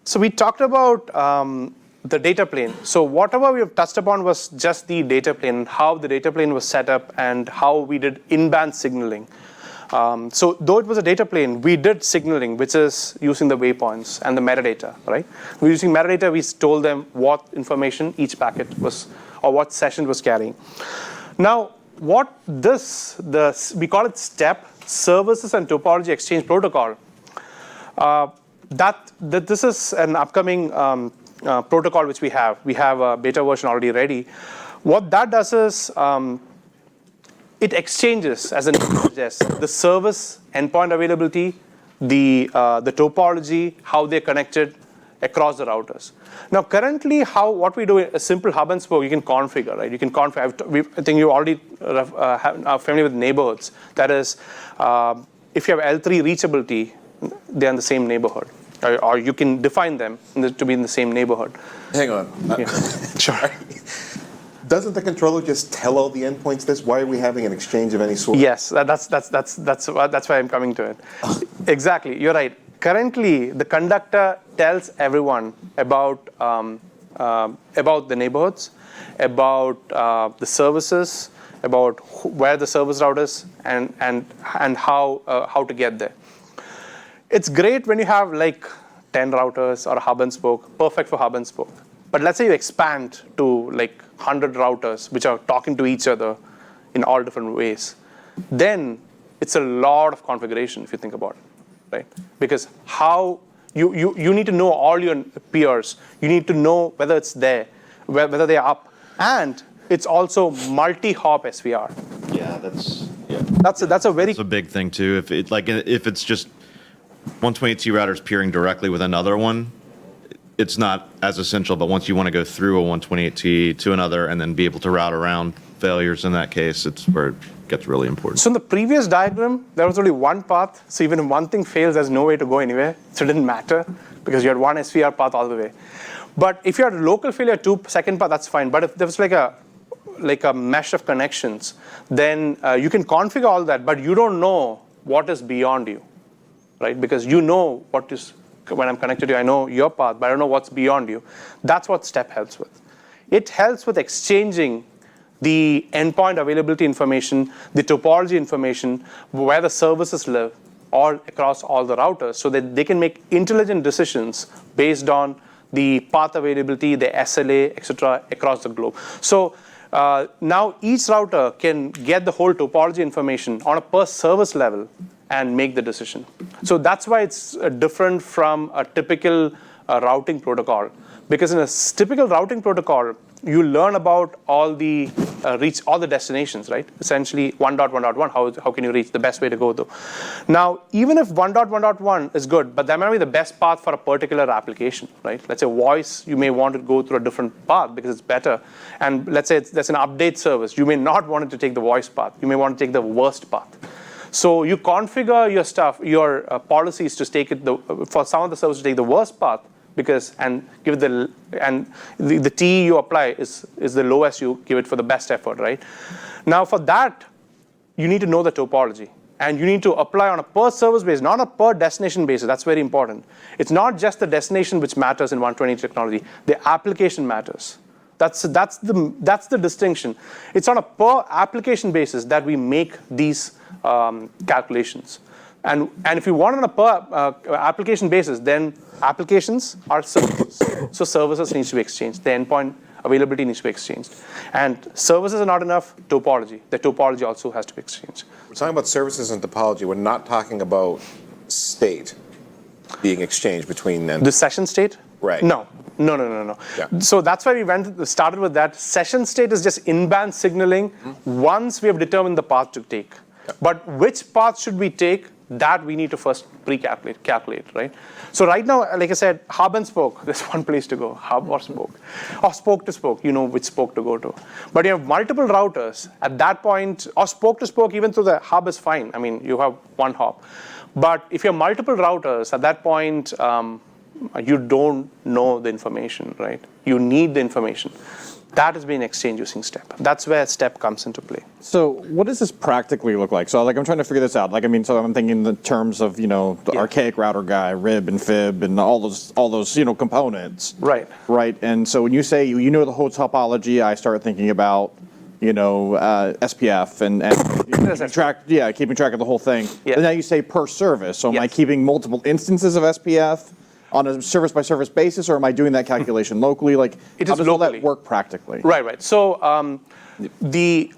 So we talked about the data plane. So whatever we have touched upon was just the data plane, how the data plane was set up, and how we did in-band signaling. So though it was a data plane, we did signaling, which is using the waypoints and the metadata, right? We're using metadata, we told them what information each packet was, or what session was carrying. Now, what we call it STEP, Services and Topology Exchange Protocol. This is an upcoming protocol which we have. We have a beta version already ready. What that does is it exchanges, as the name suggests, the service endpoint availability, the topology, how they're connected across the routers. Now, currently, what we do is a simple hub and spoke. You can configure, right? You can configure. I think you already are familiar with neighborhoods. That is, if you have L3 reachability, they're in the same neighborhood, or you can define them to be in the same neighborhood. Hang on. Yeah. Sure. Doesn't the controller just tell all the endpoints this? Why are we having an exchange of any sort? Yes, that's why I'm coming to it. Exactly, you're right. Currently, the conductor tells everyone about the neighborhoods, about the services, about where the service route is, and how to get there. It's great when you have like 10 routers or a hub and spoke, perfect for hub and spoke. But let's say you expand to like 100 routers which are talking to each other in all different ways. Then it's a lot of configuration if you think about it, right? Because how you need to know all your peers. You need to know whether it's there, whether they're up, and it's also multi-hop SVR. Yeah, that's a big thing too. If it's just 128T routers peering directly with another one, it's not as essential. But once you want to go through a 128T to another and then be able to route around failures in that case, it's where it gets really important. So in the previous diagram, there was only one path. So even if one thing fails, there's no way to go anywhere. So it didn't matter because you had one SVR path all the way. But if you had a local failure 2-second path, that's fine. But if there was like a mesh of connections, then you can configure all that, but you don't know what is beyond you, right? Because you know what is, when I'm connected to you, I know your path, but I don't know what's beyond you. That's what STEP helps with. It helps with exchanging the endpoint availability information, the topology information, where the services live, all across all the routers, so that they can make intelligent decisions based on the path availability, the SLA, etc., across the globe. So now each router can get the whole topology information on a per service level and make the decision. So that's why it's different from a typical routing protocol. Because in a typical routing protocol, you learn about all the reach all the destinations, right? Essentially 1.1.1, how can you reach the best way to go to? Now, even if 1.1.1 is good, but that might be the best path for a particular application, right? Let's say voice, you may want to go through a different path because it's better. And let's say there's an update service. You may not want it to take the voice path. You may want to take the worst path. So you configure your stuff, your policies to take it for some of the services to take the worst path, because the T you apply is the lowest you give it for the best effort, right? Now for that, you need to know the topology, and you need to apply on a per service basis, not a per destination basis. That's very important. It's not just the destination which matters in 120 technology. The application matters. That's the distinction. It's on a per application basis that we make these calculations. And if you want on a per application basis, then applications are services. So services needs to be exchanged. The endpoint availability needs to be exchanged. And services are not enough. Topology. The topology also has to be exchanged. We're talking about services and topology. We're not talking about state being exchanged between them. The session state? Right. No. Yeah. So that's why we started with that. Session state is just in-band signaling once we have determined the path to take. Yep. But which path should we take? That we need to first calculate, right? So right now, like I said, hub and spoke, there's one place to go, hub or spoke. Or spoke to spoke, you know which spoke to go to. But you have multiple routers. At that point, or spoke to spoke, even though the hub is fine. I mean, you have one hop. But if you have multiple routers, at that point, you don't know the information, right? You need the information. That is being exchanged using STEP. That's where STEP comes into play. So what does this practically look like? So like I'm trying to figure this out. Like I mean, so I'm thinking in the terms of the archaic router guy, rib and fib, and all those components. Right. Right. And so when you say the whole topology, I start thinking about SPF and keeping track of the whole thing. Yeah. And now you say per service. So am I Yes. keeping multiple instances of SPF on a service by service basis, or am I doing that calculation locally? Like It how is does all that locally. work practically? Right. So the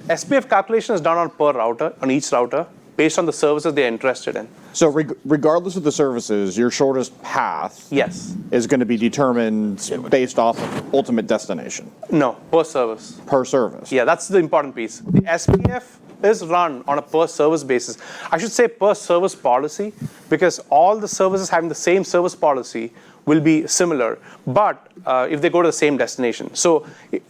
SPF calculation is done on per router, on each router, based on the services they're interested in. So regardless of the services, your shortest path Yes. is going to be determined based off of ultimate destination No, per service. per service. Yeah, that's the important piece. The SPF is run on a per service basis. I should say per service policy, because all the services having the same service policy will be similar, but if they go to the same destination. So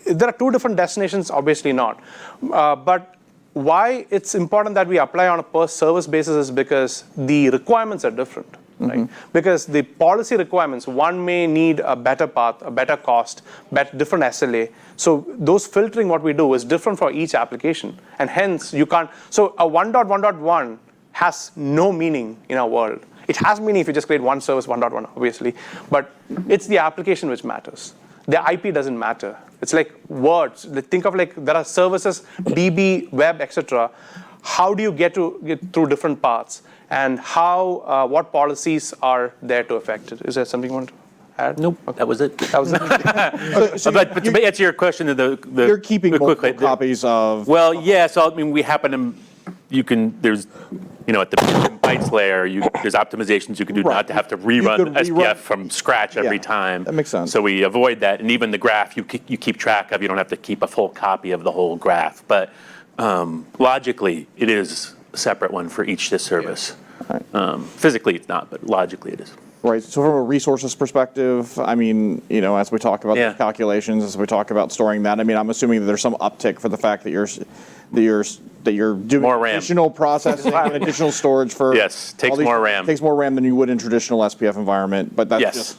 there are two different destinations, obviously not. But why it's important that we apply on a per service basis is because the requirements are different. Right? Because the policy requirements, one may need a better path, a better cost, different SLA. So those filtering, what we do is different for each application. And hence, you can't. So a 1.1.1 has no meaning in our world. It has meaning if you just create one service, 1.1, obviously. But it's the application which matters. The IP doesn't matter. It's like words. Think of like there are services, DB, web, etc. How do you get through different paths? And how, what policies are there to affect it? Is there something you want to add? Nope, that was it. That was it. But to answer your question, You're keeping multiple copies of. Well, yeah. So I mean, we happen to. There's, at the bytes layer, there's optimizations you can do not to have to rerun SPF from scratch every time. That makes sense. So we avoid that, and even the graph you keep track of. You don't have to keep a full copy of the whole graph, but logically, it is a separate one for each service. Physically, it's not, but logically, it is. Right. So from a resources perspective, I mean, as we talk about the calculations, as we talk about storing that, I mean, I'm assuming that there's some uptick for the fact that you're doing More RAM. additional processing and additional storage for. Yes, takes more RAM. Takes more RAM than you would in traditional SPF environment, but that's Yes. just.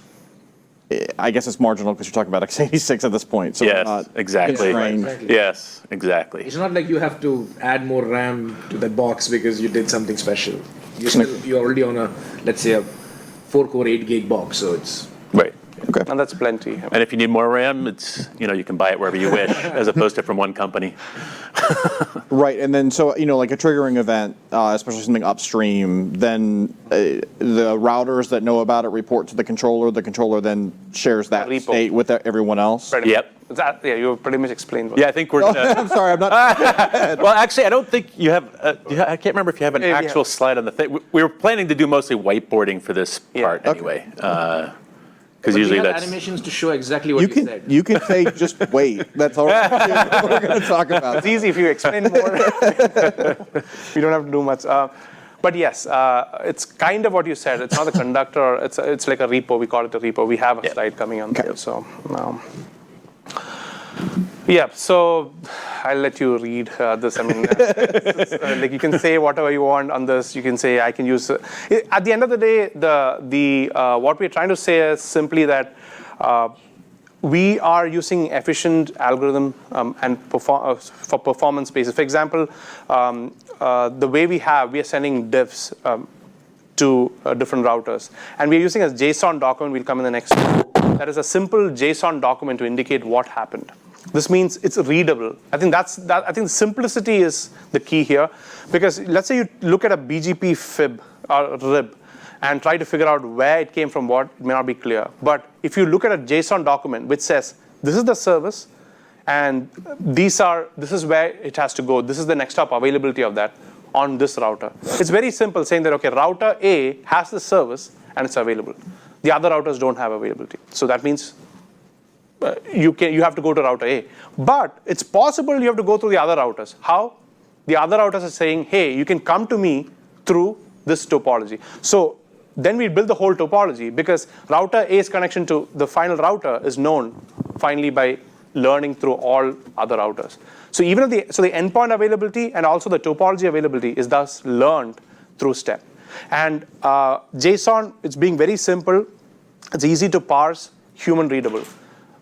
I guess it's marginal because you're talking about x86 at this point. So Yes, not exactly. constrained. Yes, exactly. It's not like you have to add more RAM to that box because you did something special. You're already on a, let's say, a 4-core 8 gig box, so it's. Right. Okay. And that's plenty. And if you need more RAM, it's you can buy it wherever you wish, as opposed to from one company. Right, and then so like a triggering event, especially something upstream, then the routers that know about it report to the controller. The controller then shares that Repo. state with everyone else. Right. Yep. You pretty much explained what. Yeah, I think we're. I'm sorry, I'm not. Well, actually, I don't think you have. I can't remember if you have an Yeah, we actual have. slide on the thing. We were planning to do mostly whiteboarding for this part anyway, because usually we have that's. animations to show exactly what You you can said. you can say just wait. That's all we're going to talk about. It's easy if you explain more. We don't have to do much. But yes, it's kind of what you said. It's not a conductor. It's like a repo. We call it a repo. We have a slide coming on there. So, so I'll let you read this. I mean, like you can say whatever you want on this. You can say I can use. At the end of the day, what we're trying to say is simply that we are using efficient algorithm and for performance basis. For example, the way we are sending diffs to different routers, and we're using a JSON document. We'll come in the next. That is a simple JSON document to indicate what happened. This means it's readable. I think I think simplicity is the key here, because let's say you look at a BGP fib or rib and try to figure out where it came from, it may not be clear. But if you look at a JSON document which says this is the service and this is where it has to go, this is the next hop availability of that on this router. It's very simple, saying that okay, router A has the service and it's available. The other routers don't have availability. So that means you have to go to router A. But it's possible you have to go through the other routers. How? The other routers are saying, hey, you can come to me through this topology. So then we build the whole topology, because router A's connection to the final router is known finally by learning through all other routers. So even the endpoint availability and also the topology availability is thus learned through STEP. And JSON, it's being very simple. It's easy to parse. human readable.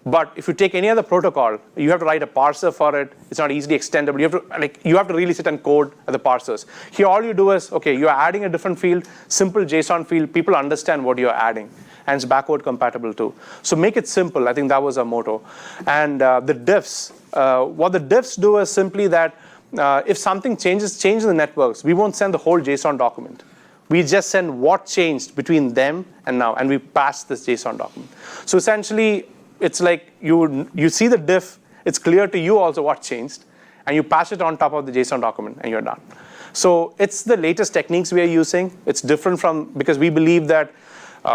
But if you take any other protocol, you have to write a parser for it. It's not easily extendable. You have to really sit and code the parsers. Here, all you do is, okay, you're adding a different field, simple JSON field. People understand what you're adding, and it's backward compatible too. So make it simple. I think that was our motto. And the diffs, what the diffs do is simply that if something changes in the networks, we won't send the whole JSON document. We just send what changed between them and now, and we pass this JSON document. So essentially, it's like you see the diff, it's clear to you also what changed, and you pass it on top of the JSON document, and you're done. So it's the latest techniques we are using. It's different because we believe that,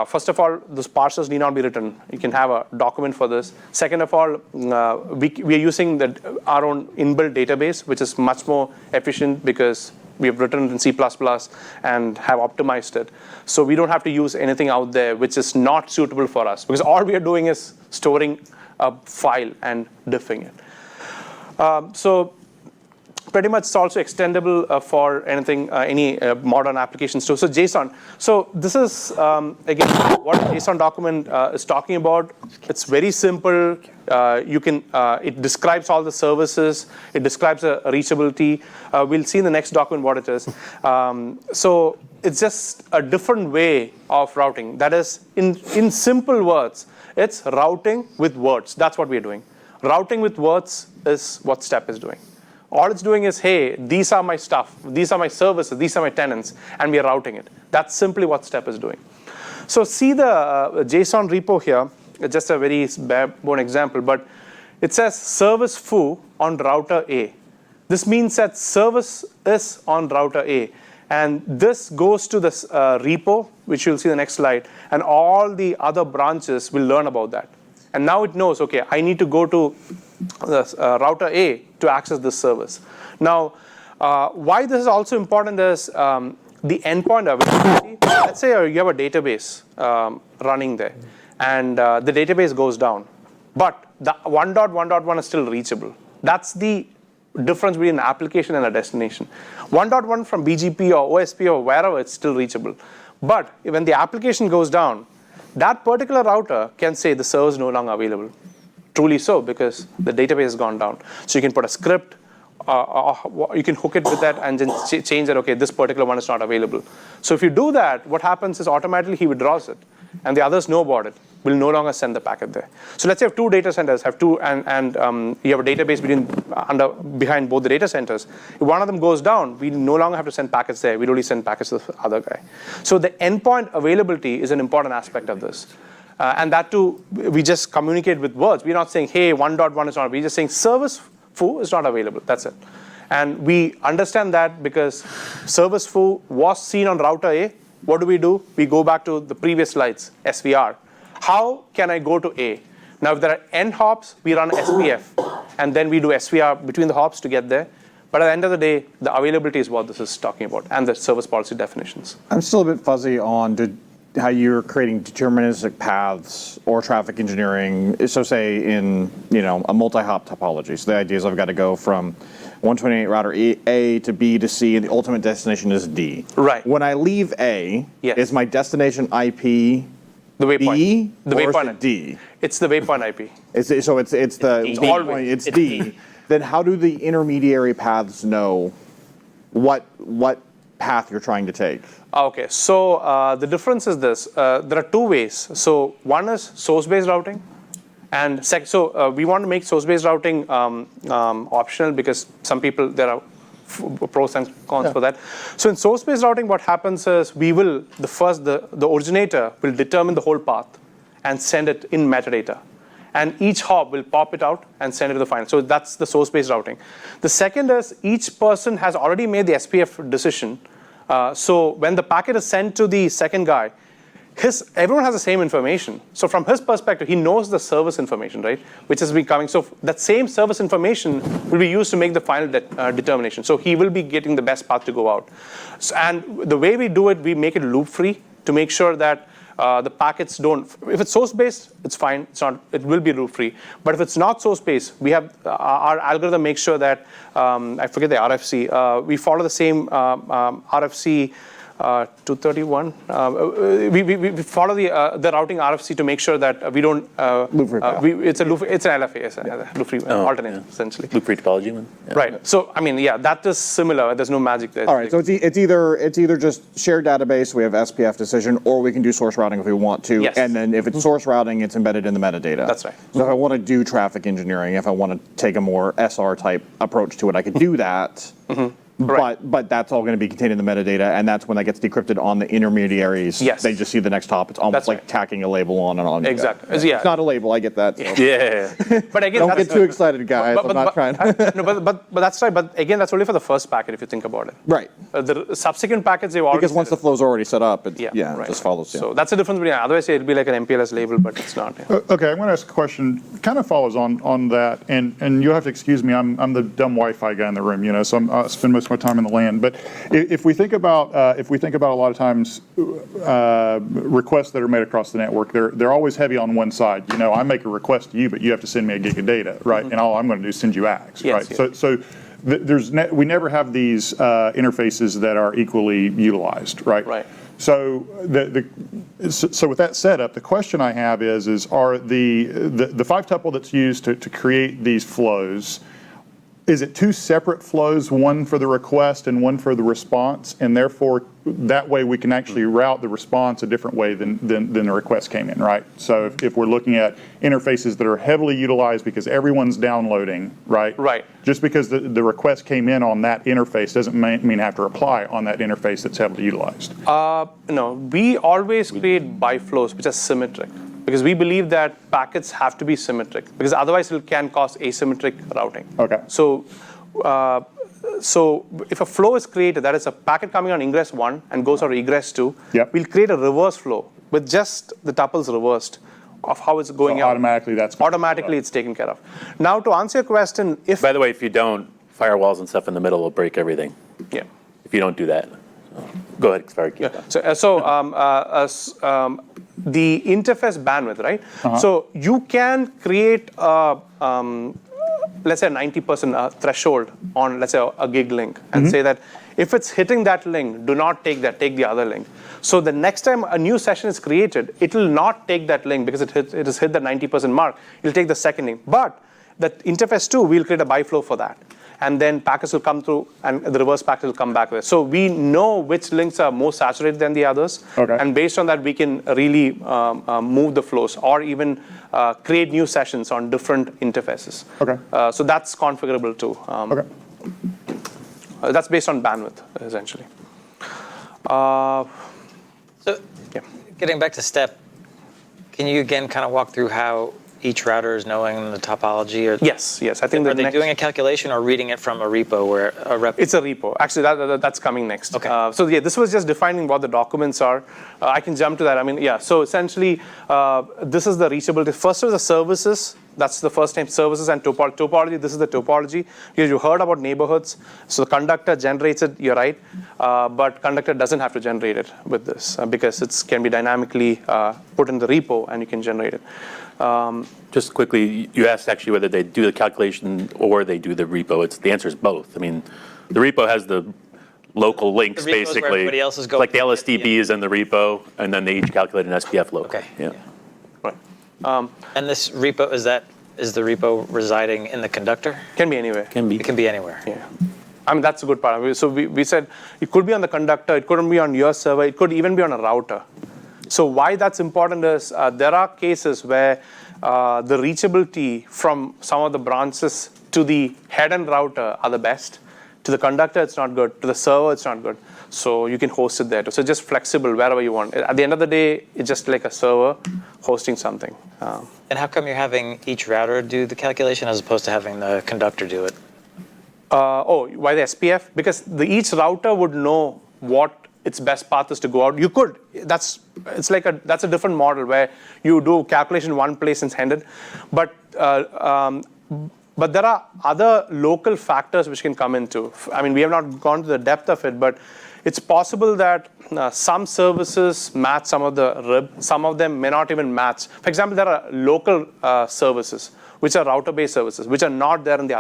first of all, those parsers need not be written. You can have a document for this. Second of all, we are using our own inbuilt database, which is much more efficient because we have written it in C++ and have optimized it. So we don't have to use anything out there which is not suitable for us, because all we are doing is storing a file and diffing it. So pretty much it's also extendable for anything, any modern applications too. So JSON. So this is, again, what JSON document is talking about. It's very simple. It describes all the services. It describes a reachability. We'll see in the next document what it is. So it's just a different way of routing. That is, in simple words, it's routing with words. That's what we're doing. Routing with words is what STEP is doing. All it's doing is, hey, these are my stuff, these are my services, these are my tenants, and we are routing it. That's simply what STEP is doing. So see the JSON repo here. It's just a very bare bone example, but it says service foo on router A. This means that service is on router A. And this goes to this repo, which you'll see in the next slide, and all the other branches will learn about that. And now it knows, okay, I need to go to the router A to access this service. Now, why this is also important is the endpoint availability. Let's say you have a database running there, and the database goes down. But the 1.1.1 is still reachable. That's the difference between an application and a destination. 1.1 from BGP or OSP or wherever, it's still reachable. But when the application goes down, that particular router can say the server is no longer available. Truly so, because the database has gone down. So you can put a script, you can hook it with that and then change that, okay, this particular one is not available. So if you do that, what happens is automatically he withdraws it, and the others know about it. Will no longer send the packet there. So let's say you have two data centers, and you have a database behind both the data centers. If one of them goes down, we no longer have to send packets there. We only send packets to the other guy. So the endpoint availability is an important aspect of this. And that too, we just communicate with words. We're not saying, hey, 1.1 is not. We're just saying service foo is not available. That's it. And we understand that because service foo was seen on router A. What do? We go back to the previous slides, SVR. How can I go to A? Now, if there are n hops, we run SPF, and then we do SVR between the hops to get there. But at the end of the day, the availability is what this is talking about, and the service policy definitions. I'm still a bit fuzzy on how you're creating deterministic paths or traffic engineering. So say in a multi-hop topology. So the idea is I've got to go from 128 router A to B to C, and the ultimate destination is D. Right. When I leave A, is my destination IP the waypoint. B the or waypoint is it D? It's the waypoint IP. It's D. Then how do the intermediary paths know what path you're trying to take? Okay, so the difference is this. There are two ways. So one is source-based routing. And we want to make source-based routing optional because some people, there are pros and cons for that. So in source-based routing, what happens is the originator will determine the whole path and send it in metadata. And each hop will pop it out and send it to the final. So that's the source-based routing. The second is each person has already made the SPF decision. So when the packet is sent to the second guy, everyone has the same information. So from his perspective, he knows the service information, right? Which has been coming. So that same service information will be used to make the final determination. So he will be getting the best path to go out. And the way we do it, we make it loop-free to make sure that the packets don't. If it's source-based, it's fine. It will be loop-free. But if it's not source-based, we have our algorithm makes sure that I forget the RFC. We follow the same RFC 231. We follow the routing RFC to make sure that we don't Loop free path. it's an LFA, yes, loop free alternate essentially. Loop free topology one? Yeah. Right. So I mean, yeah, that is similar. There's no magic there. All right, so it's either just shared database, we have SPF decision, or we can do source routing if we want to. Yes. And then if it's source routing, it's embedded in the metadata. That's right. So if I want to do traffic engineering, if I want to take a more SR type approach to it, I could do that. Right. But that's all going to be contained in the metadata, and that's when that gets decrypted on the intermediaries. Yes. They just see the next hop. It's almost That's like right. tacking a label on and on. Exactly. Yeah. It's not a label. I get that. So. Yeah. But again, Don't that's, get too excited, guys. I'm not trying. no, but that's right. But again, that's only for the first packet if you think about it. Right. The subsequent packets they've already Because once the flow's already set up, it right. just follows. Yeah. So that's the difference between. Otherwise, it'd be like an MPLS label, but it's not. Yeah. Okay, I'm going to ask a question. Kind of follows on that, and you'll have to excuse me. I'm the dumb Wi-Fi guy in the room, so I spend most of my time in the LAN. But if we think about a lot of times requests that are made across the network, they're always heavy on one side. I make a request to you, but you have to send me a gig of data, right? And all I'm going to do is send you ACKs, Yes, right? So we never have these interfaces that are equally utilized, right? Right. So so with that setup, the question I have is are the 5-tuple that's used to create these flows, is it two separate flows, one for the request and one for the response, and therefore that way we can actually route the response a different way than the request came in, right? So if we're looking at interfaces that are heavily utilized because everyone's downloading, right? Right. Just because the request came in on that interface doesn't mean I have to reply on that interface that's heavily utilized. No, we always create biflows which are symmetric because we believe that packets have to be symmetric because otherwise it can cause asymmetric routing. Okay. So if a flow is created, that is a packet coming on ingress 1 and goes on egress 2, Yep. we'll create a reverse flow with just the tuples reversed of how it's going out. Automatically It's taken care of. Now to answer your question, if By the way, if you don't, firewalls and stuff in the middle will break everything. yeah. If you don't do that. So, go ahead, sorry. Keep going. The interface bandwidth, right? So you can create let's say a 90% threshold on, let's say, a gig link and say that if it's hitting that link, do not take that, take the other link. So the next time a new session is created, it will not take that link because it has hit the 90% mark. It'll take the second link. But that interface 2, we'll create a biflow for that. And then packets will come through and the reverse packet will come back with it. So we know which links are more saturated than the others. Okay. And based on that, we can really move the flows or even create new sessions on different interfaces. Okay. So that's configurable too. Okay. That's based on bandwidth, essentially. So Yeah. getting back to STEP, can you again kind of walk through how each router is knowing the topology? Or Yes. I think are they doing a calculation or reading it from a repo where a rep? It's a repo. Actually, that's coming next. Okay. So yeah, this was just defining what the documents are. I can jump to that. I mean, yeah. So essentially, this is the reachability. First is the services. That's the first name, services and topology. This is the topology. You heard about neighborhoods. So the conductor generates it, you're right. But conductor doesn't have to generate it with this because it can be dynamically put in the repo and you can generate it. Just quickly, you asked actually whether they do the calculation or they do the repo. The answer is both. I mean, the repo has the local links, The repo is where basically. everybody else is going. Like the LSDB is in the repo, and then they each calculate an SPF local. Okay. Yeah. Right. And this repo, is the repo residing in the conductor? Can be anywhere. Can be. It can be anywhere. Yeah. I mean, that's a good part. So we said it could be on the conductor, it couldn't be on your server, it could even be on a router. So why that's important is there are cases where the reachability from some of the branches to the head end router are the best. To the conductor, it's not good. To the server, it's not good. So you can host it there too. So just flexible wherever you want. At the end of the day, it's just like a server hosting something. And how come you're having each router do the calculation as opposed to having the conductor do it? Why the SPF? Because each router would know what its best path is to go out. You could. That's a different model where you do calculation one place and send it. But there are other local factors which can come into. I mean, we have not gone to the depth of it, but it's possible that some services match some of the RIB. Some of them may not even match. For example, there are local services which are router-based services, which are not there in the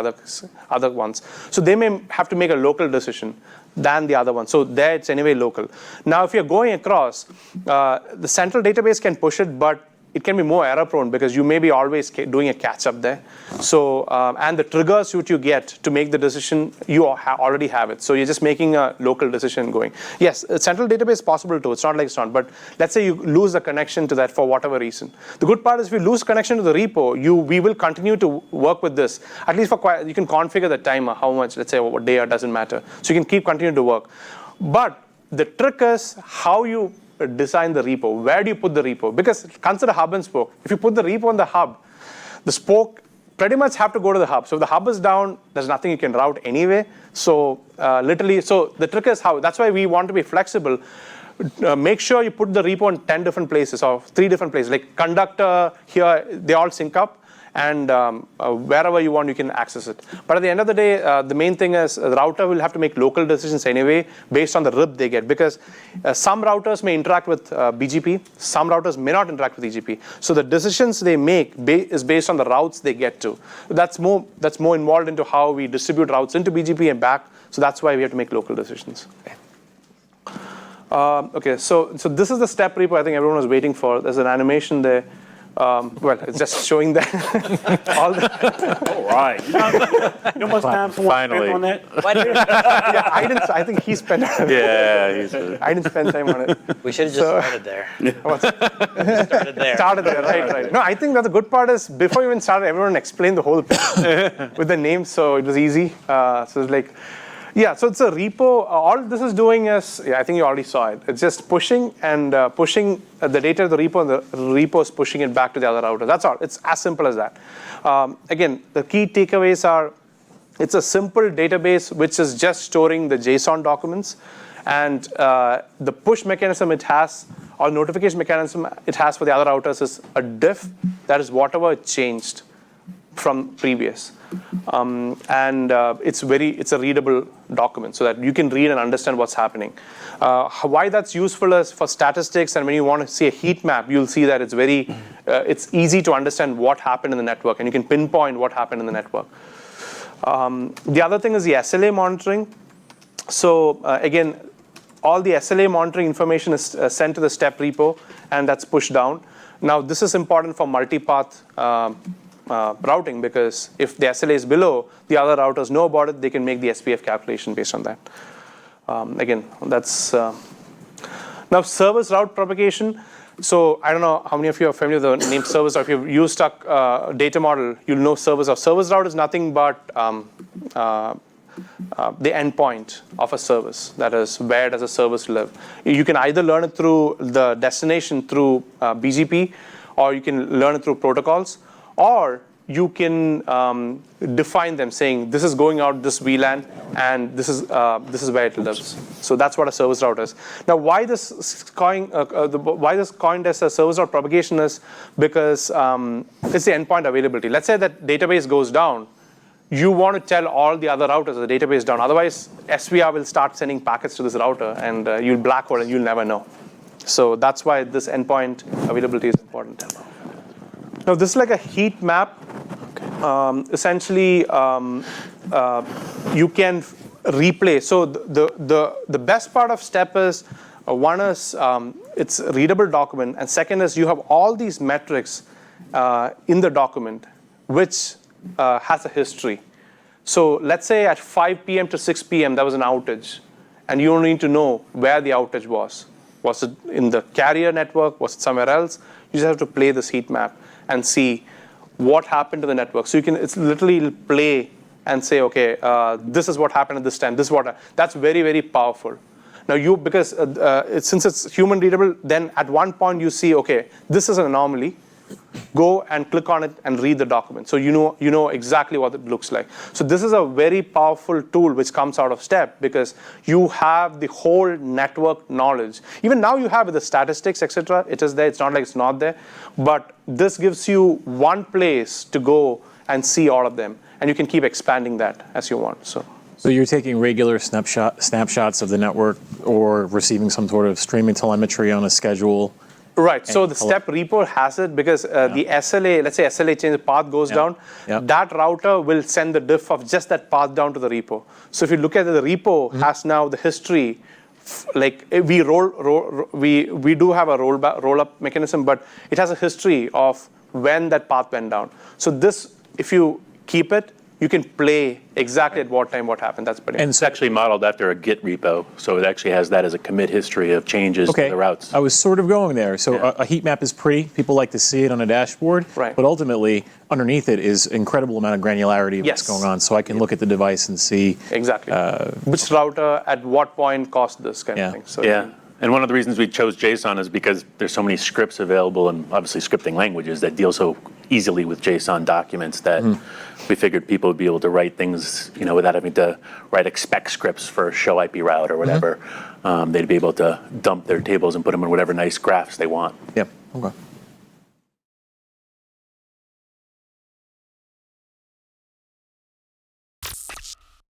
other ones. So they may have to make a local decision than the other one. So there it's anyway local. Now, if you're going across, the central database can push it, but it can be more error prone because you may be always doing a catch up there. So, and the triggers which you get to make the decision, you already have it. So you're just making a local decision going. Yes, a central database is possible too. It's not like it's not. But let's say you lose the connection to that for whatever reason. The good part is if you lose connection to the repo, we will continue to work with this. At least for you can configure the timer, how much, let's say what day, it doesn't matter. So you can keep continuing to work. But the trick is how you design the repo. Where do you put the repo? Because consider hub and spoke. If you put the repo on the hub, the spoke pretty much have to go to the hub. So if the hub is down, there's nothing you can route anyway. So literally, so the trick is how. That's why we want to be flexible. Make sure you put the repo in 10 different places or 3 different places. Like conductor here, they all sync up. And wherever you want, you can access it. But at the end of the day, the main thing is the router will have to make local decisions anyway based on the RIP they get. Because some routers may interact with BGP. Some routers may not interact with EGP. So the decisions they make is based on the routes they get to. That's more involved into how we distribute routes into BGP and back. So that's why we have to make local decisions. Okay, so this is the step repo I think everyone was waiting for. There's an animation there. Well, it's just showing that all the. All right. You know much time for Finally. on that? Yeah, I didn't. I think he spent. Yeah. I didn't spend time on it. We should have just started there. Started there. Started there, right. No, I think that the good part is before you even started, everyone explained the whole thing with the names, so it was easy. So it's like. Yeah, so it's a repo. All this is doing is, I think you already saw it. It's just pushing and pushing the data to the repo, and the repo is pushing it back to the other router. That's all. It's as simple as that. Again, the key takeaways are, it's a simple database which is just storing the JSON documents, and the push mechanism it has, or notification mechanism it has for the other routers is a diff. That is whatever changed from previous. And it's a readable document so that you can read and understand what's happening. Why that's useful is for statistics, and when you want to see a heat map, you'll see that it's easy to understand what happened in the network, and you can pinpoint what happened in the network. The other thing is the SLA monitoring. So again, all the SLA monitoring information is sent to the step repo, and that's pushed down. Now this is important for multipath routing, because if the SLA is below, the other routers know about it, they can make the SPF calculation based on that. Again, that's now service route propagation. So I don't know how many of you are familiar with the name service, or if you've used a data model, you'll know service route. Service route is nothing but the endpoint of a service. That is, where does a service live? You can either learn it through the destination through BGP, or you can learn it through protocols, or you can define them, saying this is going out this VLAN, and this is where it lives. So that's what a service route is. Now, why this coined as a service route propagation is because it's the endpoint availability. Let's say that database goes down. You want to tell all the other routers the database is down. Otherwise, SVR will start sending packets to this router, and you'll black hole, and you'll never know. So that's why this endpoint availability is important. Now, this is like a heat map. Essentially, you can replay. So the best part of STEP is, one is it's a readable document, and second is you have all these metrics in the document, which has a history. So let's say at 5 p.m. to 6 p.m. there was an outage, and you don't need to know where the outage was. Was it in the carrier network? Was it somewhere else? You just have to play this heat map and see what happened to the network. So it's literally play and say, okay, this is what happened at this time. This is what. That's very, very powerful. Now because since it's human readable, then at one point you see, okay, this is an anomaly. Go and click on it and read the document. So you know exactly what it looks like. So this is a very powerful tool which comes out of STEP, because you have the whole network knowledge. Even now you have the statistics, etc. It is there. It's not like it's not there. But this gives you one place to go and see all of them, and you can keep expanding that as you want. So you're taking regular snapshots of the network, or receiving some sort of streaming telemetry on a schedule, Right. So the step repo has it because the SLA, let's say SLA change, the path goes down. That router will send the diff of just that path down to the repo. So if you look at it, the repo has now the history. Like we we do have a roll up mechanism, but it has a history of when that path went down. So this, if you keep it, you can play exactly at what time what happened. That's pretty. And it's actually modeled after a Git repo, so it actually has that as a commit history of changes to the routes. I was sort of going there. So a heat map is pretty. People like to see it on a dashboard. Right. But ultimately, underneath it is incredible amount of granularity of what's going on. So I can look at the device and see exactly which router at what point caused this kind of thing. So and one of the reasons we chose JSON is because there's so many scripts available and obviously scripting languages that deal so easily with JSON documents that we figured people would be able to write things, without having to write expect scripts for show IP route or whatever. They'd be able to dump their tables and put them in whatever nice graphs they want. Yep. Okay.